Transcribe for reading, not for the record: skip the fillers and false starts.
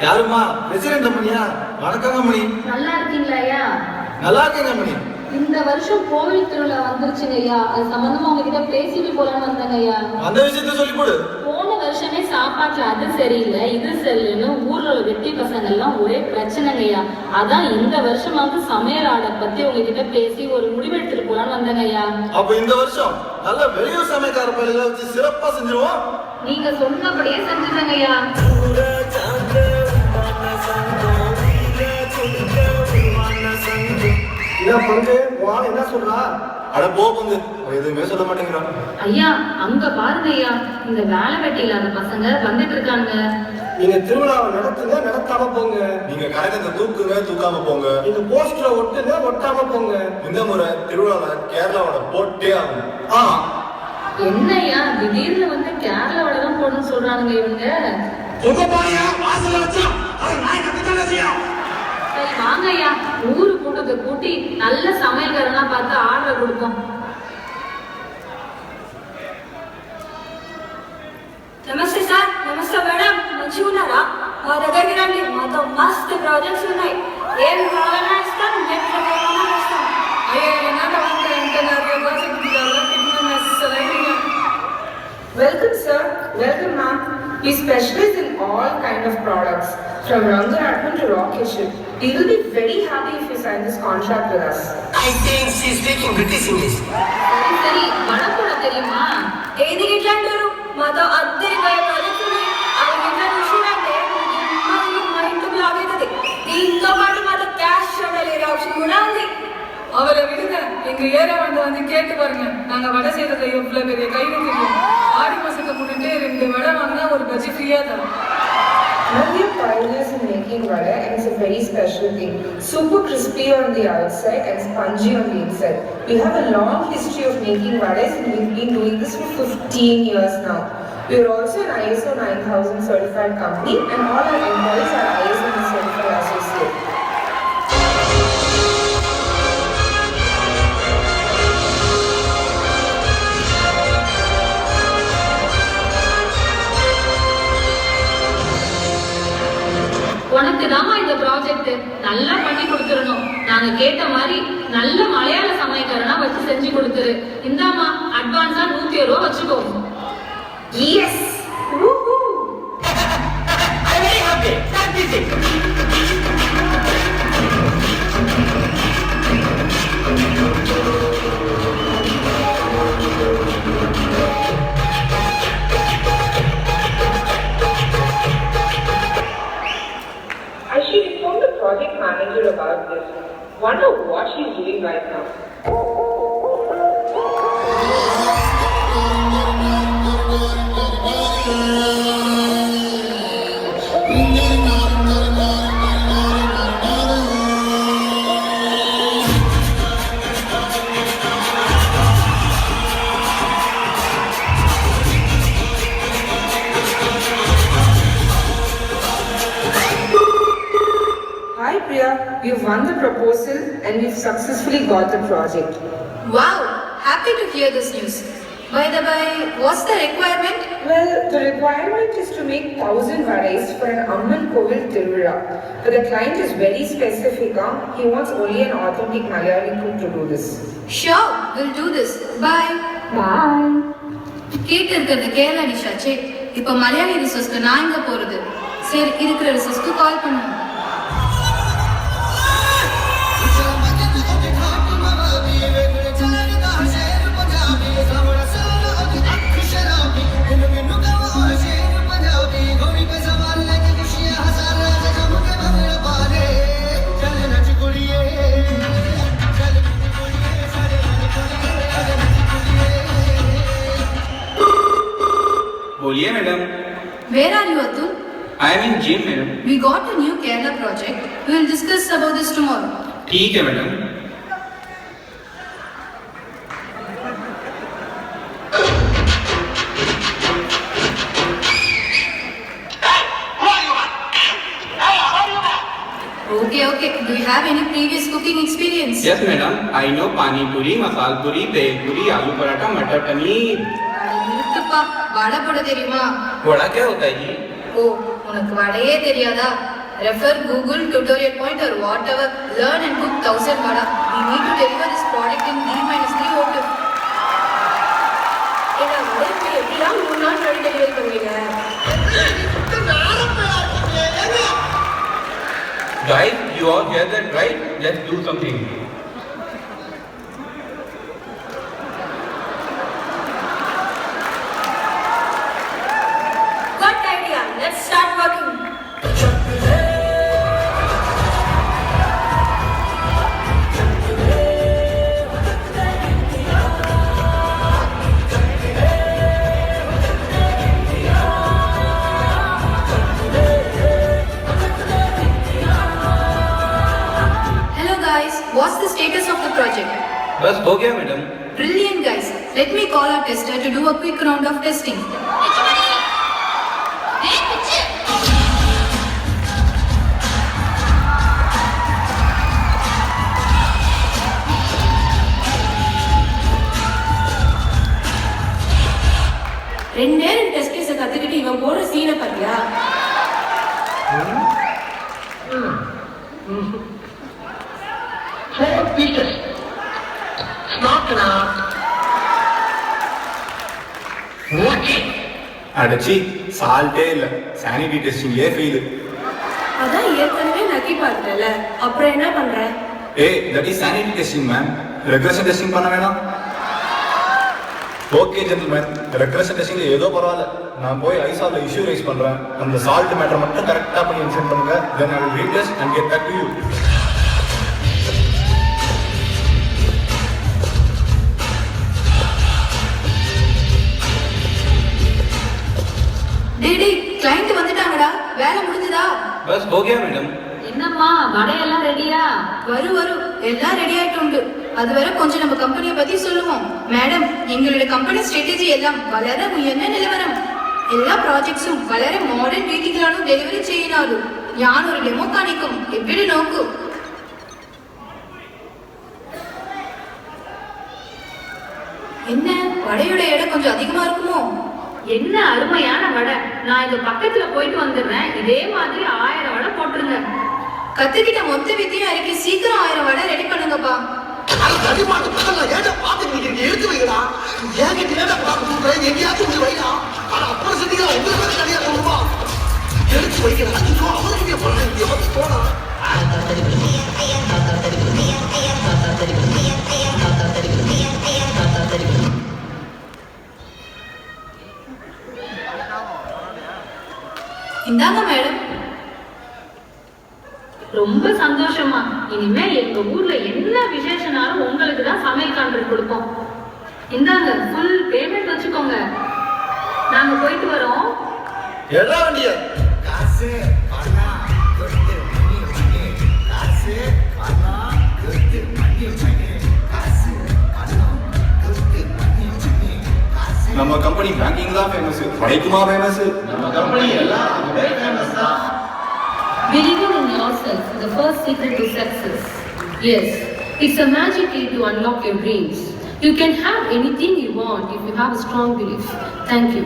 யாருமா? பிரசிடென்ட் அம்மனியா? வணக்கங்க மணி. நல்லா இருக்கீங்களா ஐயா? நல்லா இருக்கேங்க மணி. இந்த வருஷம் கோவில் திருவிழா வந்துருச்சுங்க ஐயா. அது சம்பந்தமா உங்ககிட்ட பேசிட்டு போலான்னு வந்தேங்க ஐயா. அந்த விஷயத்த சொல்லி கொடு. போன வருஷமே சாப்பாட்டுல அது சரியில்லை இது சரியில்லைன்னு ஊர்ல உள்ள வெட்டி பசங்க எல்லாம் ஒரே பிரச்சனைங்க ஐயா. அதான் இந்த வருஷமாவது சமையல் ஆர்டர் பத்தி உங்ககிட்ட பேசி ஒரு முடிவெடுத்துட்டு போலான்னு வந்தேங்க ஐயா. அப்ப இந்த வருஷம் நல்ல வெளியூர் சமையல்கார பள்ளியில வச்சு சிறப்பா செஞ்சிருவோம். நீங்க சொன்னபடியே செஞ்சுதாங்க ஐயா. என்ன சொல்றா? அட போகுது எதுவுமே சொல்ல மாட்டேங்கிறான். ஐயா அங்க பாருங்க ஐயா, இந்த வேலை வெட்டி இல்லாத பசங்க வந்துட்டு இருக்காங்க. நீங்க திருவிழாவை நடத்துங்க, நடத்தாம போங்க. நீங்க கரகத்தை தூக்குங்க, தூக்காம போங்க. நீங்க போஸ்டரை ஒட்டுங்க, ஒட்டாம போங்க. இந்த முறை திருவிழாவை கேரளாவோட போட்டே ஆகும். என்னையா திடீர்னு வந்து கேரளாவோட தான் போடணும்னு சொல்றானுங்க இவங்க. சரி வாங்க ஐயா, ஊரு கூட்டத்தை கூட்டி நல்ல சமையல்காரனா பார்த்து ஆர்டர் கொடுப்போம். నమస్తే సార్. నమస్తే మేడం. మంచిగా ఉన్నారా? మా దగ్గరికి రండి, మాతో మస్తు ప్రాజెక్ట్స్ ఉన్నాయి. ఏం కావాలన్నా ఇస్తాను, మేము ప్రకారం ఇస్తాం. Welcome sir, welcome ma'am. We specialize in all kind of products from Ranganathan to Rock Kitchen. You will be very happy if you sign this contract with us. I think she is speaking British English. சரி சரி, வடக்கூட தெரியுமா? ఏది ఇట్లా అంటారు? మాతో అద్దరి projects ఉన్నాయి. అవి ఇట్లా చూసినంటే మా ఇంటి బ్లాగ్ అవుతుంది. దీంతో పాటు మాతో క్యాష్ డెలివరీ ఆప్షన్ కూడా ఉంది. அவரை விடுங்க, எங்க ஏரியா வந்து கேட்டு பாருங்க. நாங்க வடை செய்யறதுல எவ்வளவு பெரிய கை வைக்கிறோம். ஆடி மாசத்தை முன்னிட்டு 2 வடை வாங்கினா ஒரு பஜ்ஜி ஃப்ரீயா தரும். Now we are pioneers in making vada and it's a very special thing. Super crispy on the outside and spongy on the inside. We have a long history of making vadas and we've been doing this for 15 years now. We are also an ISO 9000 certified company and all our employees are ISO certified associate. உனக்கு தாமா இந்த project நல்லா பண்ணி கொடுத்துடணும். நாங்க கேட்ட மாதிரி நல்ல மலையாள சமையல்காரனா வச்சு செஞ்சு கொடுத்துரு. இந்தாமா அட்வான்ஸா 107 ரூபா வச்சுக்கோ. Yes! Woohoo! I am very happy. Start music. I should inform the project manager about this. Wonder what she's doing right now. Hi Priya, we've won the proposal and we've successfully got the project. Wow, happy to hear this news. By the way, what's the requirement? Well, the requirement is to make 1000 varais for an Amman Kovil Tiruvizha. But the client is very specific. He wants only an authentic Malayali cook to do this. Sure, we'll do this. Bye. Bye. கேட்டு இருக்கிறது கேரளா டிஷாச்சே. இப்போ மலையாளி ரிசோர்ஸ்க்கு நான் எங்க போறது? சரி, இருக்கிற ரிசோர்ஸ்க்கு கால் பண்ணுங்க. बोलिए madam. Where are you, Atul? I am in gym madam. We got a new Kerala project. We will discuss about this tomorrow. ठीक है madam. Okay. Do you have any previous cooking experience? Yes madam. I know pani puri, masal puri, bhel puri, aloo paratha, मटर पनीर. இருக்குப்பா, வடை போட தெரியுமா? वड़ा क्या होता है जी? ஓ, உனக்கு வடையே தெரியாதா? Refer Google, Tutorial Point or whatever. Learn and cook 1000 vada. We need to deliver this product in D-3 OT. ஏன்னா வடைக்கு எப்படிலாம் 3 நாள் முன்னாடி டெலிவரி பண்ணுவீங்க? Guys, you all hear that, right? Let's do something. Good idea. Let's start working. Hello guys, what's the status of the project? बस हो गया madam. Brilliant guys. Let me call our tester to do a quick round of testing. ரெண்டே test கேஸை கத்துக்கிட்டு இவன் போற சீனை பாத்தியா? அடச்சி சால்ட்டே இல்ல, சானிட்டி டெஸ்டிங்லயே ஃபெயில். அதான் ஏற்கனவே நக்கி பார்த்தல, அப்புறம் என்ன பண்ற? ஏய், that is sanity testing ma'am. Regression testing பண்ண வேணாம். ஓகே ஜென்டில்மேன், ரெக்ரெஷன் டெஸ்டிங்ல ஏதோ பரவாயில்ல. நான் போய் ஐசால இஷ்யூ ரைஸ் பண்றேன். அந்த சால்ட் மேட்டர் மட்டும் கரெக்டா பண்ணி இன்சென்ட் பண்ணுங்க. Then I will retest and get back to you. டேய் client வந்துட்டாங்கடா. வேலை முடிஞ்சதா? बस हो गया मैडम. என்னம்மா வடையெல்லாம் ரெடியா? வரும் எல்லாம் ரெடி ஆயிட்டு உண்டு. அதுவரை கொஞ்சம் நம்ம கம்பெனியை பத்தி சொல்லுவோம். மேடம், எங்களுடைய கம்பெனி ஸ்ட்ராட்டஜி எல்லாம் வளர உயர்ந்த நிலவரம். എല്ലാ പ്രോജക്ട്സും വളരെ മോഡേൺ രീതിയിലാണ് ഡെലിവറി ചെയ്യുന്നത്. ഞാനൊരു ഡെമോ കാണിക്കും, എവിടെ നോക്കൂ. என்ன வடையோட எடை கொஞ்சம் அதிகமா இருக்குமோ? என்ன அருமையான வடை. நான் இந்த பக்கத்துல போயிட்டு வந்துடுறேன். இதே மாதிரி 1000 வடை போட்டுருங்க. கத்துக்கிட்ட மொத்த வித்தையும் இறக்கி சீக்கிரம் 1000 வடை ரெடி பண்ணுங்கப்பா. எடுத்து வைக்கடா. என்கிட்ட ஏடா பார்க்க எங்கேயாச்சும் போய் வைடா. ஆனா அப்புறம் செஞ்சீங்க உங்களுக்கு தனியா சொல்லுவா. எடுத்து வைக்கடா. அவருக்கு போனா இந்தாங்க மேடம். ரொம்ப சந்தோஷமா. இனிமே எங்க ஊர்ல என்ன விசேஷனாலும் உங்களுக்கு தான் சமையல் கான்ட்ராக்ட் கொடுப்போம். இந்தாங்க ஃபுல் பேமெண்ட் வச்சுக்கோங்க. நாங்க போயிட்டு வரோம். எல்லா வண்டிய காசு பணம் கொட்டு மணி மணி காசு பணம் கொட்டு மணி மணி காசு பணம் கொட்டு மணி மணி காசு. நம்ம கம்பெனி பேங்கிங் தான் ஃபேமஸ், வடைக்குமா ஃபேமஸ்? நம்ம கம்பெனி எல்லாம் ஃபேமஸ் தான். Believing in yourself is the first secret to success. Yes, it's a magic key to unlock your dreams. You can have anything you want if you have a strong belief. Thank you.